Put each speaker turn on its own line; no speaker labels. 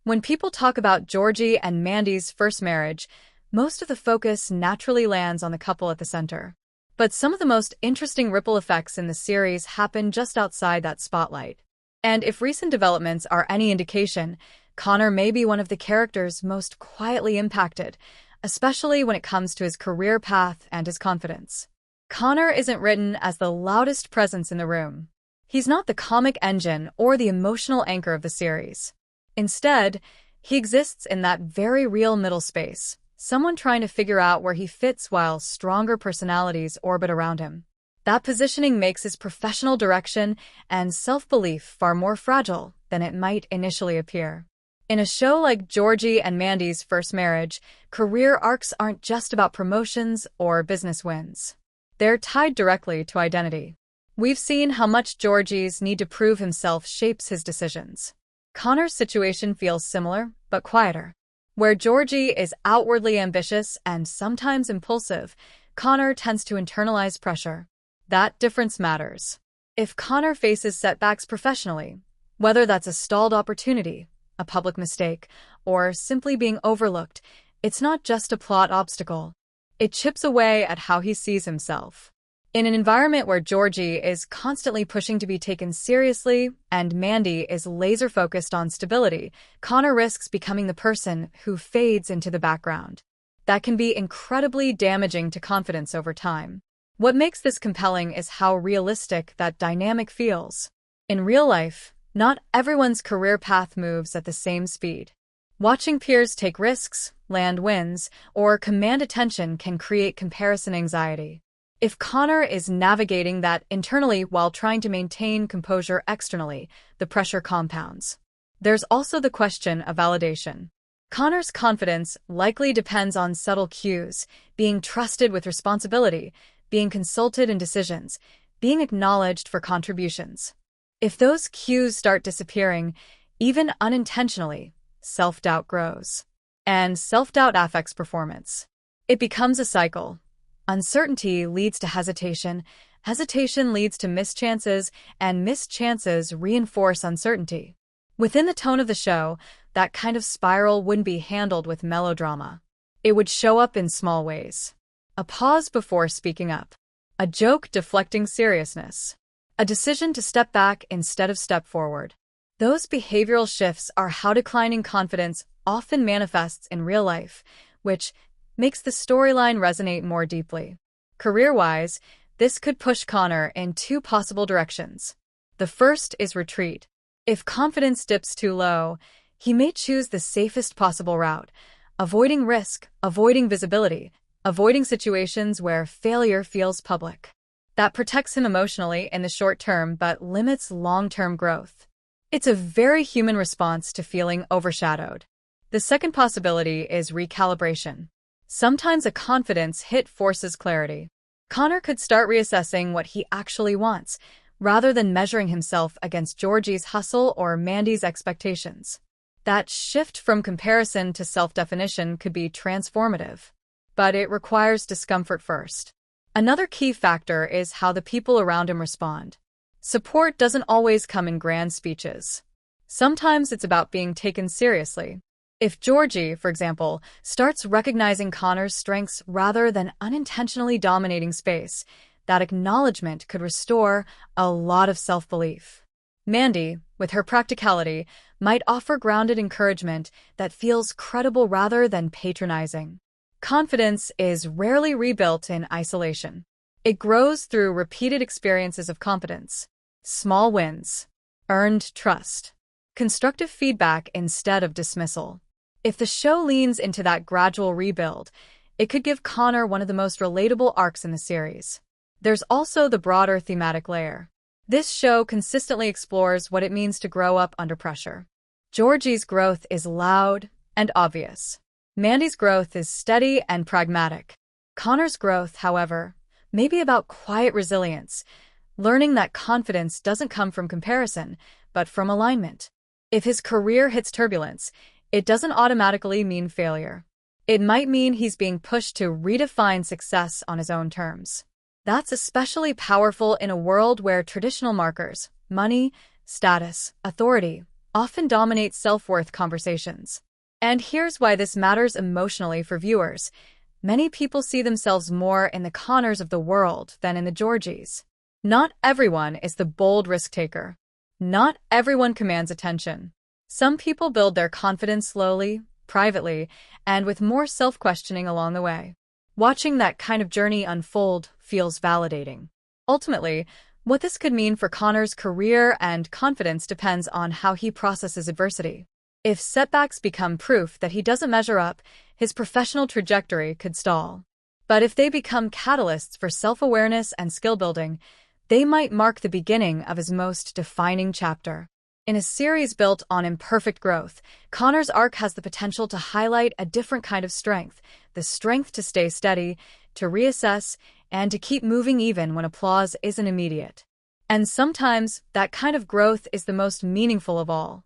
When people talk about Georgie and Mandy's first marriage, most of the focus naturally lands on the couple at the center. But some of the most interesting ripple effects in the series happen just outside that spotlight. And if recent developments are any indication, Connor may be one of the characters most quietly impacted, especially when it comes to his career path and his confidence. Connor isn't written as the loudest presence in the room. He's not the comic engine or the emotional anchor of the series. Instead, he exists in that very real middle space, someone trying to figure out where he fits while stronger personalities orbit around him. That positioning makes his professional direction and self-belief far more fragile than it might initially appear. In a show like Georgie and Mandy's first marriage, career arcs aren't just about promotions or business wins. They're tied directly to identity. We've seen how much Georgie's need to prove himself shapes his decisions. Connor's situation feels similar, but quieter. Where Georgie is outwardly ambitious and sometimes impulsive, Connor tends to internalize pressure. That difference matters. If Connor faces setbacks professionally, whether that's a stalled opportunity, a public mistake, or simply being overlooked, it's not just a plot obstacle. It chips away at how he sees himself. In an environment where Georgie is constantly pushing to be taken seriously and Mandy is laser-focused on stability, Connor risks becoming the person who fades into the background. That can be incredibly damaging to confidence over time. What makes this compelling is how realistic that dynamic feels. In real life, not everyone's career path moves at the same speed. Watching peers take risks, land wins, or command attention can create comparison anxiety. If Connor is navigating that internally while trying to maintain composure externally, the pressure compounds. There's also the question of validation. Connor's confidence likely depends on subtle cues, being trusted with responsibility, being consulted in decisions, being acknowledged for contributions. If those cues start disappearing, even unintentionally, self-doubt grows. And self-doubt affects performance. It becomes a cycle. Uncertainty leads to hesitation leads to missed chances, and missed chances reinforce uncertainty. Within the tone of the show, that kind of spiral wouldn't be handled with melodrama. It would show up in small ways. A pause before speaking up. A joke deflecting seriousness. A decision to step back instead of step forward. Those behavioral shifts are how declining confidence often manifests in real life, which makes the storyline resonate more deeply. Career-wise, this could push Connor in two possible directions. The first is retreat. If confidence dips too low, he may choose the safest possible route, avoiding risk, avoiding visibility, avoiding situations where failure feels public. That protects him emotionally in the short term but limits long-term growth. It's a very human response to feeling overshadowed. The second possibility is recalibration. Sometimes a confidence hit forces clarity. Connor could start reassessing what he actually wants, rather than measuring himself against Georgie's hustle or Mandy's expectations. That shift from comparison to self-definition could be transformative. But it requires discomfort first. Another key factor is how the people around him respond. Support doesn't always come in grand speeches. Sometimes it's about being taken seriously. If Georgie, for example, starts recognizing Connor's strengths rather than unintentionally dominating space, that acknowledgement could restore a lot of self-belief. Mandy, with her practicality, might offer grounded encouragement that feels credible rather than patronizing. Confidence is rarely rebuilt in isolation. It grows through repeated experiences of competence, small wins, earned trust, constructive feedback instead of dismissal. If the show leans into that gradual rebuild, it could give Connor one of the most relatable arcs in the series. There's also the broader thematic layer. This show consistently explores what it means to grow up under pressure. Georgie's growth is loud and obvious. Mandy's growth is steady and pragmatic. Connor's growth, however, may be about quiet resilience, learning that confidence doesn't come from comparison, but from alignment. If his career hits turbulence, it doesn't automatically mean failure. It might mean he's being pushed to redefine success on his own terms. That's especially powerful in a world where traditional markers, money, status, authority, often dominate self-worth conversations. And here's why this matters emotionally for viewers. Many people see themselves more in the Connors of the world than in the Georgies. Not everyone is the bold risk-taker. Not everyone commands attention. Some people build their confidence slowly, privately, and with more self-questioning along the way. Watching that kind of journey unfold feels validating. Ultimately, what this could mean for Connor's career and confidence depends on how he processes adversity. If setbacks become proof that he doesn't measure up, his professional trajectory could stall. But if they become catalysts for self-awareness and skill building, they might mark the beginning of his most defining chapter. In a series built on imperfect growth, Connor's arc has the potential to highlight a different kind of strength, the strength to stay steady, to reassess, and to keep moving even when applause isn't immediate. And sometimes, that kind of growth is the most meaningful of all.